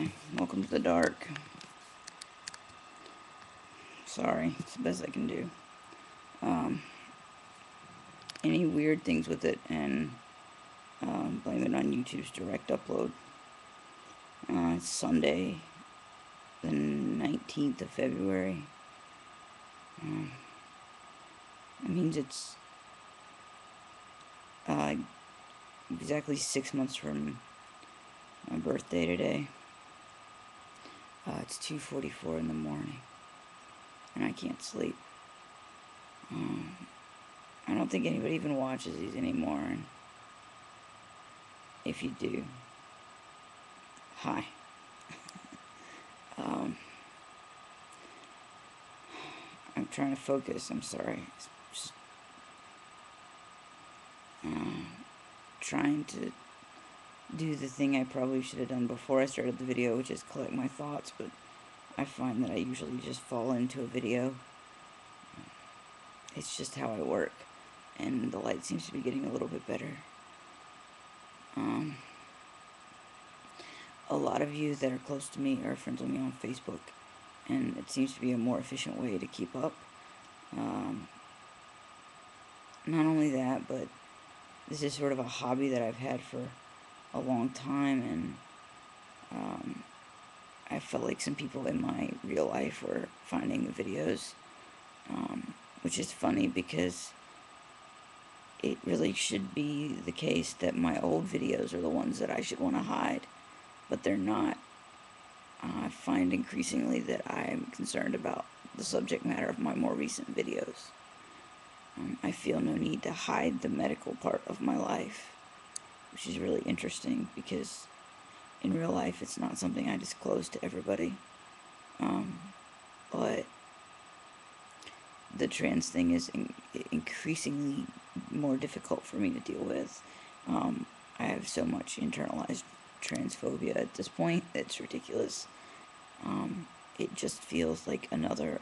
Hi, welcome to the dark. Sorry, it's the best I can do. Any weird things with it, and blame it on YouTube's direct upload. It's Sunday, the 19th of February. That means it's exactly 6 months from my birthday today. It's 2:44 in the morning, and I can't sleep. I don't think anybody even watches these anymore, and if you do, hi. I'm trying to focus, I'm sorry. Just trying to do the thing I probably should have done before I started the video, which is collect my thoughts, but I find that I usually just fall into a video. It's just how I work, and the light seems to be getting a little bit better. A lot of you that are close to me are friends with me on Facebook, and it seems to be a more efficient way to keep up. Not only that, but this is sort of a hobby that I've had for a long time, and I felt like some people in my real life were finding the videos, which is funny because it really should be the case that my old videos are the ones that I should want to hide, but they're not. I find increasingly that I'm concerned about the subject matter of my more recent videos. I feel no need to hide the medical part of my life, which is really interesting because in real life it's not something I disclose to everybody. But the trans thing is increasingly more difficult for me to deal with. I have so much internalized transphobia at this point, it's ridiculous. It just feels like another,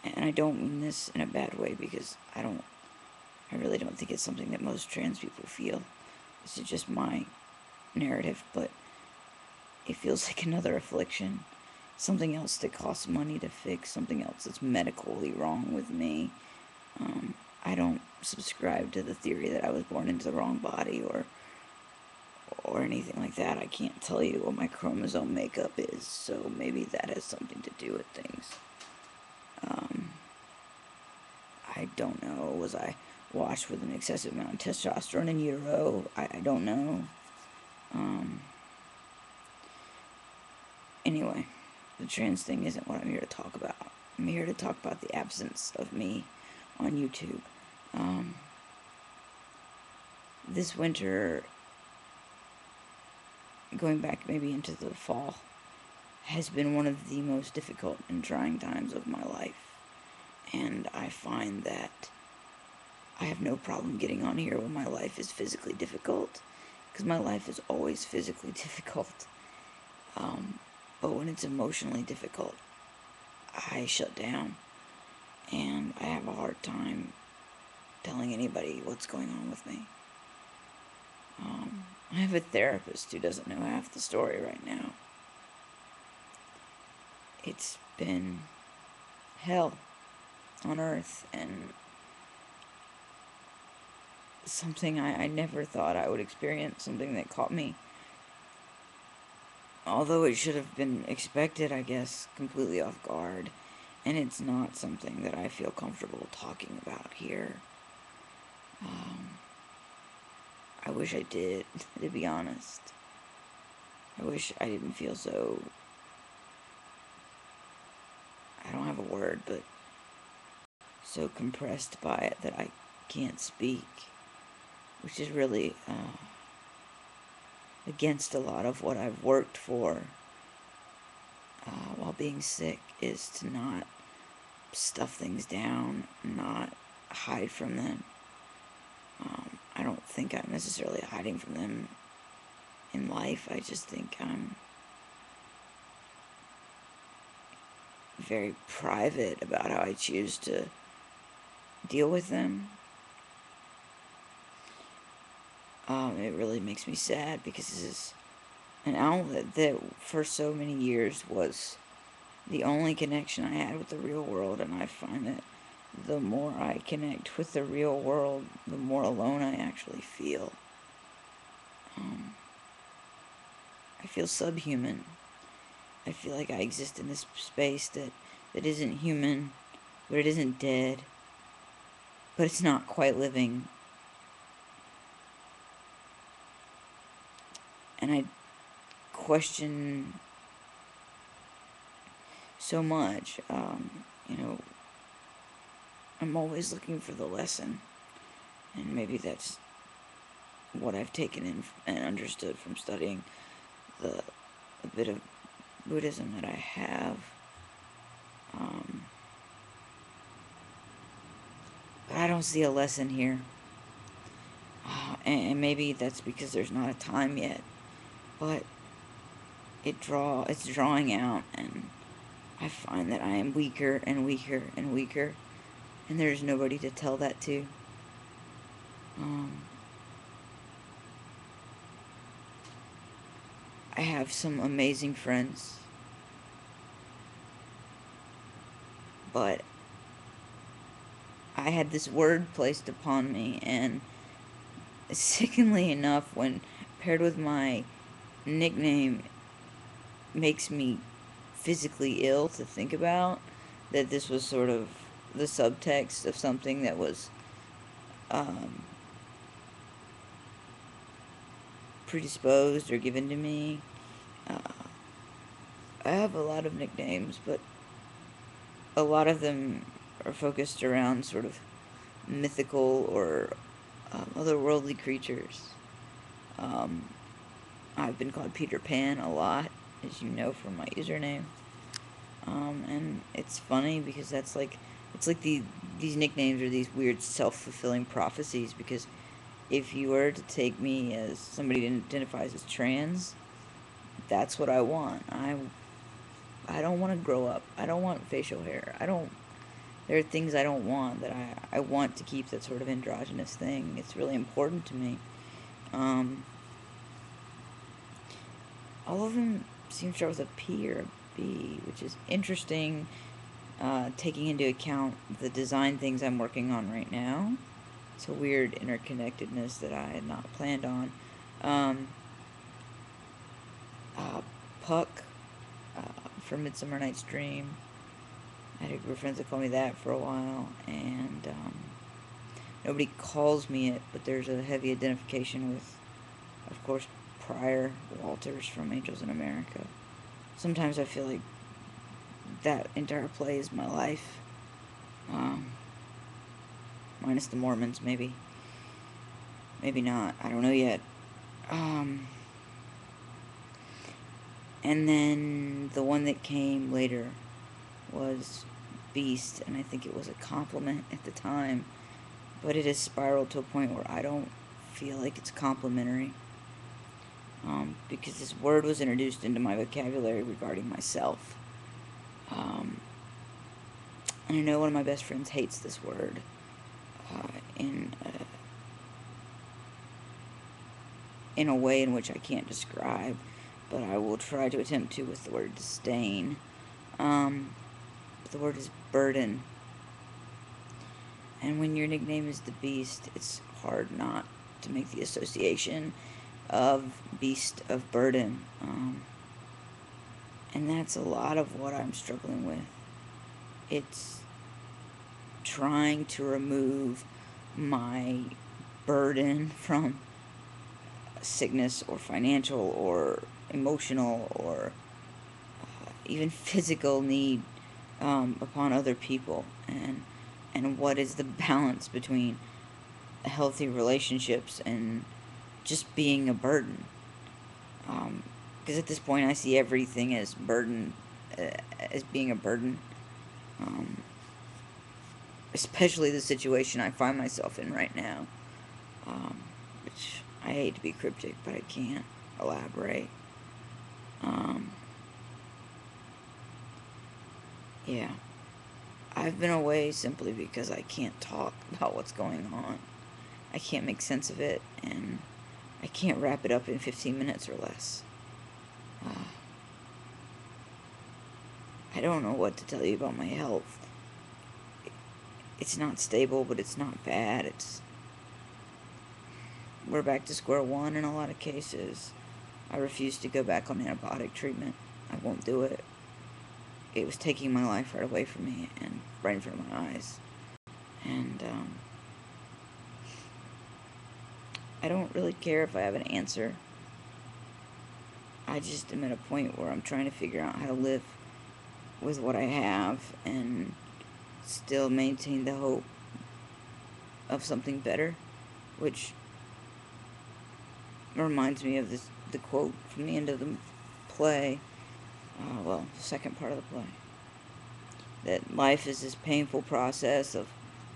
and I don't mean this in a bad way because I really don't think it's something that most trans people feel. This is just my narrative, but it feels like another affliction. Something else that costs money to fix, something else that's medically wrong with me. I don't subscribe to the theory that I was born into the wrong body or anything like that. I can't tell you what my chromosome makeup is, so maybe that has something to do with things. I don't know. Was I washed with an excessive amount of testosterone in utero? I don't know. Anyway, the trans thing isn't what I'm here to talk about. I'm here to talk about the absence of me on YouTube. This winter, going back maybe into the fall, has been one of the most difficult and trying times of my life. And I find that I have no problem getting on here when my life is physically difficult, because my life is always physically difficult. But when it's emotionally difficult, I shut down, and I have a hard time telling anybody what's going on with me. I have a therapist who doesn't know half the story right now. It's been hell on earth, and something I never thought I would experience, something that caught me, although it should have been expected, I guess, completely off guard, and it's not something that I feel comfortable talking about here. I wish I did, to be honest. I wish I didn't feel so, I don't have a word, but so compressed by it that I can't speak, which is really against a lot of what I've worked for while being sick, is to not stuff things down, not hide from them. I don't think I'm necessarily hiding from them in life. I just think I'm very private about how I choose to deal with them. It really makes me sad because this is an outlet that for so many years was the only connection I had with the real world, and I find that the more I connect with the real world, the more alone I actually feel. I feel subhuman. I feel like I exist in this space that isn't human, but it isn't dead, but it's not quite living. And I question so much. You know, I'm always looking for the lesson, and maybe that's what I've taken in and understood from studying the a bit of Buddhism that I have. But I don't see a lesson here. And maybe that's because there's not a time yet. But it's drawing out, and I find that I am weaker and weaker and weaker, and there's nobody to tell that to. I have some amazing friends, but I had this word placed upon me, and sickeningly enough, when paired with my nickname, makes me physically ill to think about that this was sort of the subtext of something that was predisposed or given to me. I have a lot of nicknames, but a lot of them are focused around sort of mythical or otherworldly creatures. I've been called Peter Pan a lot, as you know from my username. And it's funny because that's like, it's like these nicknames are these weird self-fulfilling prophecies, because if you were to take me as somebody that identifies as trans, that's what I want. I don't want to grow up. I don't want facial hair. There are things I don't want that I want to keep that sort of androgynous thing. It's really important to me. All of them seem to start with a P or a B, which is interesting, taking into account the design things I'm working on right now. It's a weird interconnectedness that I had not planned on. Puck, from Midsummer Night's Dream. I had a group of friends that called me that for a while, and nobody calls me it, but there's a heavy identification with, of course, Prior Walters from Angels in America. Sometimes I feel like that entire play is my life, minus the Mormons, maybe. Maybe not. I don't know yet. And then the one that came later was Beast, and I think it was a compliment at the time, but it has spiraled to a point where I don't feel like it's complimentary, because this word was introduced into my vocabulary regarding myself. And I know one of my best friends hates this word, in a way in which I can't describe, but I will try to attempt to with the word disdain. The word is burden. And when your nickname is the Beast, it's hard not to make the association of beast of burden. And that's a lot of what I'm struggling with. It's trying to remove my burden from sickness or financial or emotional or even physical need upon other people, and what is the balance between healthy relationships and just being a burden. Because at this point I see everything as burden, as being a burden, especially the situation I find myself in right now, which I hate to be cryptic, but I can't elaborate. Yeah. I've been away simply because I can't talk about what's going on. I can't make sense of it, and I can't wrap it up in 15 minutes or less. I don't know what to tell you about my health. It's not stable, but it's not bad. We're back to square one in a lot of cases. I refuse to go back on antibiotic treatment. I won't do it. It was taking my life right away from me and right in front of my eyes. And I don't really care if I have an answer. I just am at a point where I'm trying to figure out how to live with what I have and still maintain the hope of something better, which reminds me of the quote from the end of the play, the second part of the play, that life is this painful process of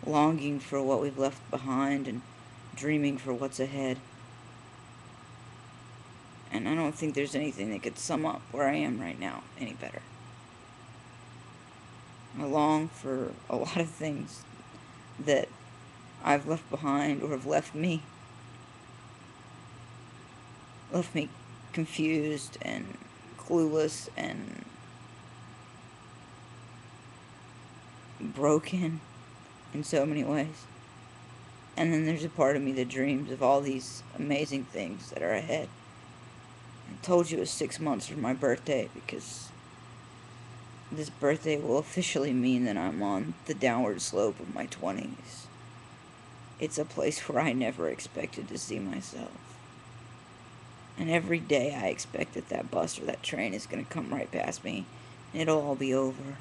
longing for what we've left behind and dreaming for what's ahead. And I don't think there's anything that could sum up where I am right now any better. I long for a lot of things that I've left behind or have left me confused and clueless and broken in so many ways. And then there's a part of me that dreams of all these amazing things that are ahead. I told you it was 6 months from my birthday because this birthday will officially mean that I'm on the downward slope of my 20s. It's a place where I never expected to see myself. And every day I expect that bus or that train is going to come right past me and it'll all be over.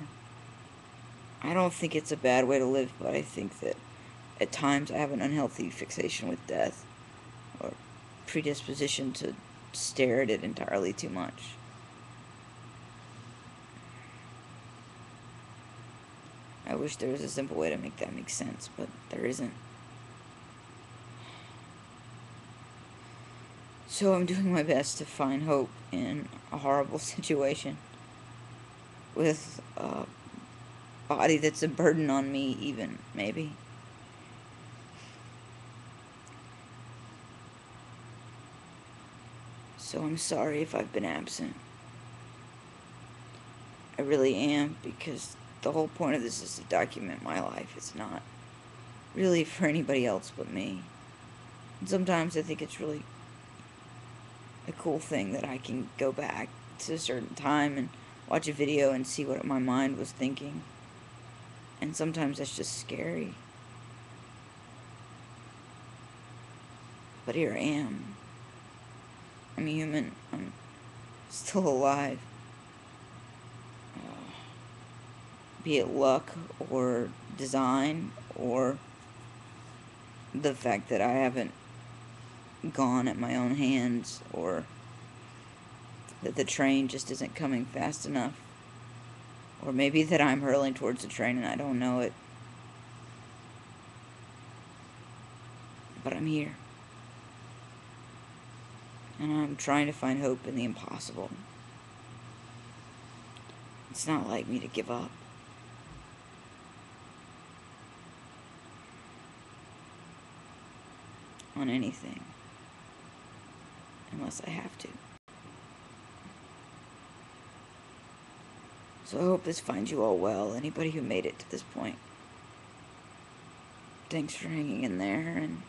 I don't think it's a bad way to live, but I think that at times I have an unhealthy fixation with death or predisposition to stare at it entirely too much. I wish there was a simple way to make that make sense, but there isn't. So I'm doing my best to find hope in a horrible situation with a body that's a burden on me even, maybe. So I'm sorry if I've been absent. I really am, because the whole point of this is to document my life. It's not really for anybody else but me. And sometimes I think it's really a cool thing that I can go back to a certain time and watch a video and see what my mind was thinking. And sometimes that's just scary. But here I am. I'm human. I'm still alive. Be it luck or design or the fact that I haven't gone at my own hands, or that the train just isn't coming fast enough, or maybe that I'm hurling towards the train and I don't know it. But I'm here. And I'm trying to find hope in the impossible. It's not like me to give up. On anything. Unless I have to. So I hope this finds you all well, anybody who made it to this point. Thanks for hanging in there and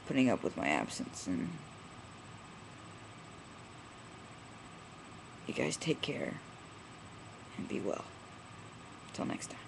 putting up with my absence, and you guys take care and be well. Till next time.